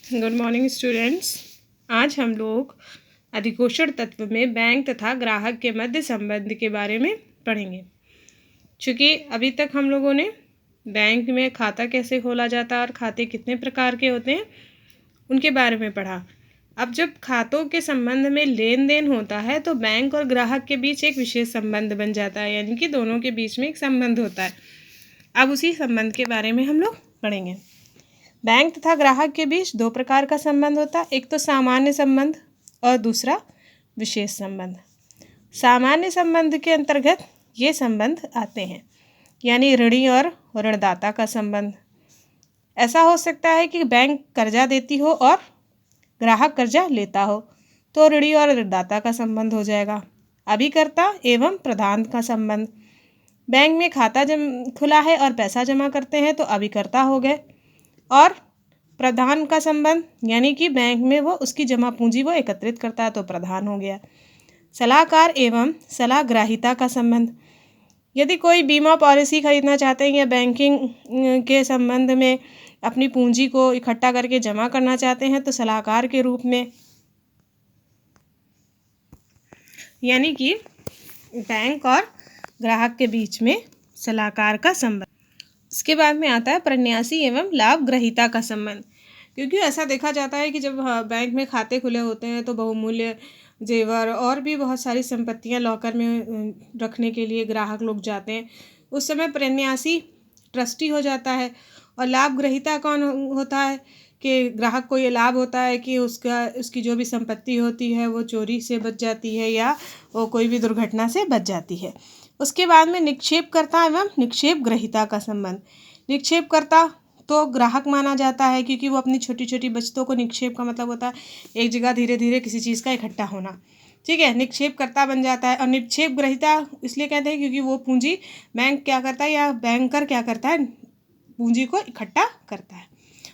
Good morning students. आज हम लोग अधिकोषण तत्व में बैंक तथा ग्राहक के मध्य संबंध के बारे में पढ़ेंगे। चूँकि अभी तक हम लोगों ने बैंक में खाता कैसे खोला जाता है और खाते कितने प्रकार के होते हैं उनके बारे में पढ़ा। अब जब खातों के संबंध में लेन देन होता है तो बैंक और ग्राहक के बीच एक विशेष संबंध बन जाता है, यानी कि दोनों के बीच में एक संबंध होता है। अब उसी संबंध के बारे में हम लोग पढ़ेंगे। बैंक तथा ग्राहक के बीच दो प्रकार का संबंध होता है, एक तो सामान्य संबंध और दूसरा विशेष संबंध। सामान्य संबंध के अंतर्गत ये संबंध आते हैं, यानी ऋणी और ऋणदाता का संबंध। ऐसा हो सकता है कि बैंक कर्जा देती हो और ग्राहक कर्जा लेता हो, तो ऋणी और ऋणदाता का संबंध हो जाएगा। अभिकर्ता एवं प्रदान का संबंध। बैंक में खाता खुला है और पैसा जमा करते हैं तो अभिकर्ता हो गए, और प्रधान का संबंध यानी कि बैंक में वो उसकी जमा पूंजी वो एकत्रित करता है तो प्रधान हो गया। सलाहकार एवं सलाहग्राहिता का संबंध। यदि कोई बीमा पॉलिसी खरीदना चाहते हैं या बैंकिंग के संबंध में अपनी पूंजी को इकट्ठा करके जमा करना चाहते हैं तो सलाहकार के रूप में, यानी कि बैंक और ग्राहक के बीच में सलाहकार का संबंध। इसके बाद में आता है प्रन्यासी एवं लाभ ग्रहीता का संबंध। क्योंकि ऐसा देखा जाता है कि जब बैंक में खाते खुले होते हैं तो बहुमूल्य जेवर और भी बहुत सारी संपत्तियां लॉकर में रखने के लिए ग्राहक लोग जाते हैं। उस समय प्रन्यासी ट्रस्टी हो जाता है, और लाभ ग्रहीता कौन होता है कि ग्राहक को ये लाभ होता है कि उसकी जो भी संपत्ति होती है वो चोरी से बच जाती है या वो कोई भी दुर्घटना से बच जाती है। उसके बाद में निक्षेपकर्ता एवं निक्षेप ग्रहीता का संबंध। निक्षेपकर्ता तो ग्राहक माना जाता है क्योंकि वो अपनी छोटी छोटी बचतों को, निक्षेप का मतलब होता है एक जगह धीरे धीरे किसी चीज़ का इकट्ठा होना, ठीक है, निक्षेपकर्ता बन जाता है। और निक्षेप ग्रहीता इसलिए कहते हैं क्योंकि वो पूंजी बैंक क्या करता है या बैंकर क्या करता है, पूंजी को इकट्ठा करता है।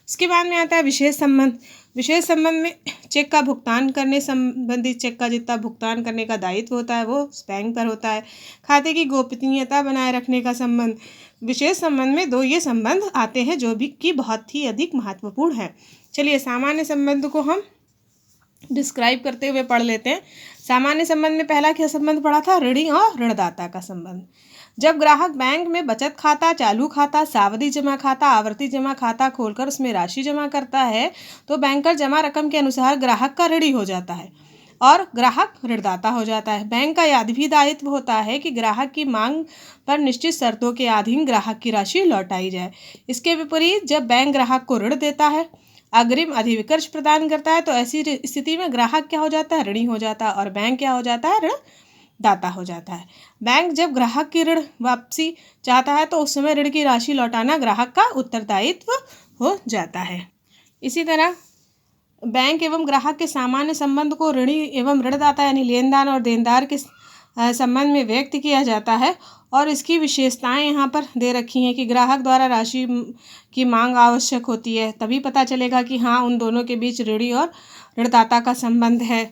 उसके बाद में आता है विशेष संबंध। विशेष संबंध में चेक का भुगतान करने संबंधी, चेक का जितना भुगतान करने का दायित्व होता है वो बैंक पर होता है। खाते की गोपनीयता बनाए रखने का संबंध। विशेष संबंध में दो ये संबंध आते हैं जो भी कि बहुत ही अधिक महत्वपूर्ण है। चलिए सामान्य संबंध को हम डिस्क्राइब करते हुए पढ़ लेते हैं। सामान्य संबंध में पहला क्या संबंध पढ़ा था, ऋणी और ऋणदाता का संबंध। जब ग्राहक बैंक में बचत खाता, चालू खाता, सावधि जमा खाता, आवर्ती जमा खाता खोलकर उसमें राशि जमा करता है तो बैंकर जमा रकम के अनुसार ग्राहक का ऋणी हो जाता है और ग्राहक ऋणदाता हो जाता है। बैंक का यह भी दायित्व होता है कि ग्राहक की मांग पर निश्चित शर्तों के अधीन ग्राहक की राशि लौटाई जाए। इसके विपरीत जब बैंक ग्राहक को ऋण देता है, अग्रिम अधिविकर्ष प्रदान करता है, तो ऐसी स्थिति में ग्राहक क्या हो जाता है, ऋणी हो जाता है, और बैंक क्या हो जाता है, ऋण दाता हो जाता है। बैंक जब ग्राहक की ऋण वापसी चाहता है तो उस समय ऋण की राशि लौटाना ग्राहक का उत्तरदायित्व हो जाता है। इसी तरह बैंक एवं ग्राहक के सामान्य संबंध को ऋणी एवं ऋणदाता यानी लेनदार और देनदार के संबंध में व्यक्त किया जाता है, और इसकी विशेषताएं यहाँ पर दे रखी हैं कि ग्राहक द्वारा राशि की मांग आवश्यक होती है, तभी पता चलेगा कि हाँ उन दोनों के बीच ऋणी और ऋणदाता का संबंध है।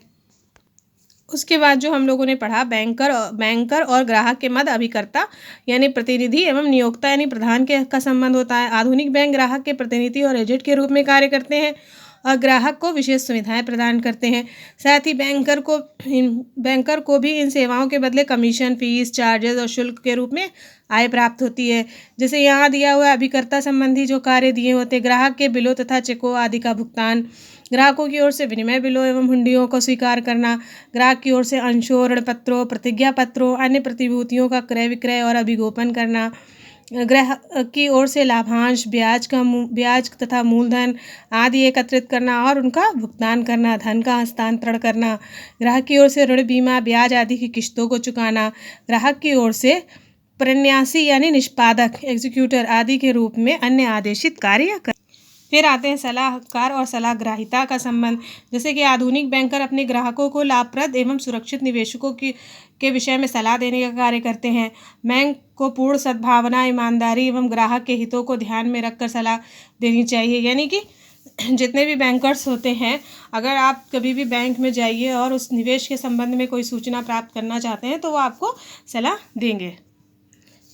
उसके बाद जो हम लोगों ने पढ़ा, बैंकर और ग्राहक के मध्य अभिकर्ता यानी प्रतिनिधि एवं नियोक्ता यानी प्रधान का संबंध होता है। आधुनिक बैंक ग्राहक के प्रतिनिधि और एजेंट के रूप में कार्य करते हैं और ग्राहक को विशेष सुविधाएं प्रदान करते हैं। साथ ही बैंकर को भी इन सेवाओं के बदले कमीशन, फीस, चार्जेस और शुल्क के रूप में आय प्राप्त होती है। जैसे यहाँ दिया हुआ अभिकर्ता संबंधी जो कार्य दिए होते हैं, ग्राहक के बिलों तथा चेकों आदि का भुगतान, ग्राहकों की ओर से विनिमय बिलों एवं हुंडियों को स्वीकार करना, ग्राहक की ओर से अंशों, ऋण पत्रों, प्रतिज्ञा पत्रों, अन्य प्रतिभूतियों का क्रय विक्रय और अभिगोपन करना, ग्राहक की ओर से लाभांश, ब्याज तथा मूलधन आदि एकत्रित करना और उनका भुगतान करना, धन का हस्तांतरण करना, ग्राहक की ओर से ऋण, बीमा, ब्याज आदि की किस्तों को चुकाना, ग्राहक की ओर से प्रन्यासी यानी निष्पादक, एग्जीक्यूटर आदि के रूप में अन्य आदेशित कार्य कर। फिर आते हैं सलाहकार और सलाहग्राहिता का संबंध। जैसे कि आधुनिक बैंकर अपने ग्राहकों को लाभप्रद एवं सुरक्षित निवेशकों के विषय में सलाह देने का कार्य करते हैं। बैंक को पूर्ण सद्भावना, ईमानदारी एवं ग्राहक के हितों को ध्यान में रखकर सलाह देनी चाहिए। यानी कि जितने भी बैंकर्स होते हैं, अगर आप कभी भी बैंक में जाइए और उस निवेश के संबंध में कोई सूचना प्राप्त करना चाहते हैं तो वो आपको सलाह देंगे।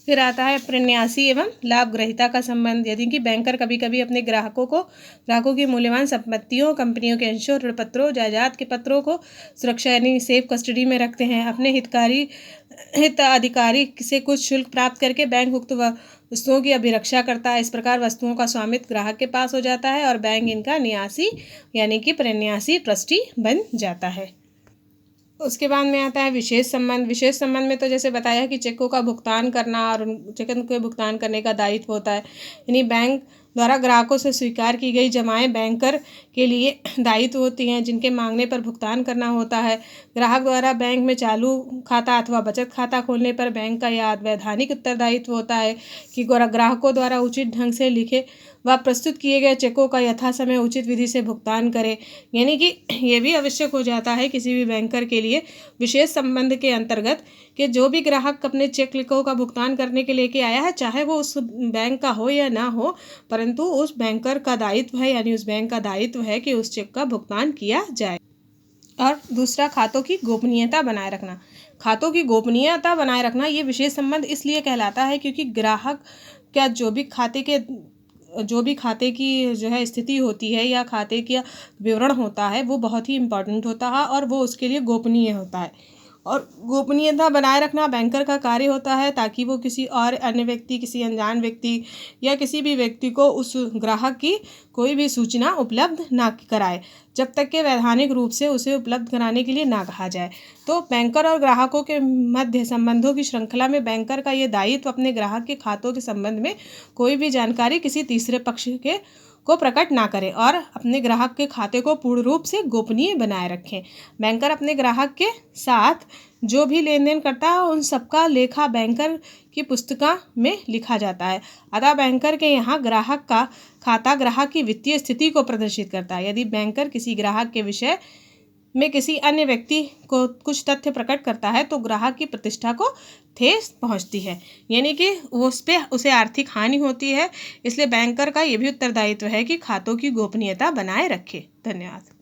फिर आता है प्रन्यासी एवं लाभग्रहिता का संबंध। यदि कि बैंकर कभी कभी अपने ग्राहकों की मूल्यवान संपत्तियों, कंपनियों के अंशों, ऋण पत्रों, जायदाद के पत्रों को सुरक्षा यानी सेफ कस्टडी में रखते हैं। अपने हिताधिकारी से कुछ शुल्क प्राप्त करके बैंक उक्त वस्तुओं की अभिरक्षा करता है। इस प्रकार वस्तुओं का स्वामित्व ग्राहक के पास हो जाता है और बैंक इनका न्यासी यानी कि प्रन्यासी ट्रस्टी बन जाता है। उसके बाद में आता है विशेष संबंध। विशेष संबंध में तो जैसे बताया कि चेकों का भुगतान करना और चेकों के भुगतान करने का दायित्व होता है, यानी बैंक द्वारा ग्राहकों से स्वीकार की गई जमाएं बैंकर के लिए दायित्व होती हैं, जिनके मांगने पर भुगतान करना होता है। ग्राहक द्वारा बैंक में चालू खाता अथवा बचत खाता खोलने पर बैंक का यह वैधानिक उत्तरदायित्व होता है कि ग्राहकों द्वारा उचित ढंग से लिखे व प्रस्तुत किए गए चेकों का यथासमय उचित विधि से भुगतान करें। यानी कि ये भी आवश्यक हो जाता है किसी भी बैंकर के लिए विशेष संबंध के अंतर्गत कि जो भी ग्राहक अपने चेकों का भुगतान करने के लेके आया है, चाहे वो उस बैंक का हो या ना हो, परंतु उस बैंकर का दायित्व है, यानी उस बैंक का दायित्व है कि उस चेक का भुगतान किया जाए। और दूसरा, खातों की गोपनीयता बनाए रखना। खातों की गोपनीयता बनाए रखना ये विशेष संबंध इसलिए कहलाता है क्योंकि ग्राहक क्या जो भी खाते की जो है स्थिति होती है या खाते का विवरण होता है वो बहुत ही इम्पोर्टेंट होता है और वो उसके लिए गोपनीय होता है। और गोपनीयता बनाए रखना बैंकर का कार्य होता है ताकि वो किसी और अन्य व्यक्ति, किसी अनजान व्यक्ति या किसी भी व्यक्ति को उस ग्राहक की कोई भी सूचना उपलब्ध ना कराए जब तक कि वैधानिक रूप से उसे उपलब्ध कराने के लिए ना कहा जाए। तो बैंकर और ग्राहकों के मध्य संबंधों की श्रृंखला में बैंकर का ये दायित्व अपने ग्राहक के खातों के संबंध में कोई भी जानकारी किसी तीसरे पक्ष को प्रकट ना करें और अपने ग्राहक के खाते को पूर्ण रूप से गोपनीय बनाए रखें। बैंकर अपने ग्राहक के साथ जो भी लेन देन करता है उन सबका लेखा बैंकर की पुस्तिका में लिखा जाता है। अतः बैंकर के यहाँ ग्राहक का खाता ग्राहक की वित्तीय स्थिति को प्रदर्शित करता है। यदि बैंकर किसी ग्राहक के विषय में किसी अन्य व्यक्ति को कुछ तथ्य प्रकट करता है तो ग्राहक की प्रतिष्ठा को ठेस पहुंचती है, यानी कि उस पे उसे आर्थिक हानि होती है। इसलिए बैंकर का ये भी उत्तरदायित्व है कि खातों की गोपनीयता बनाए रखे। धन्यवाद।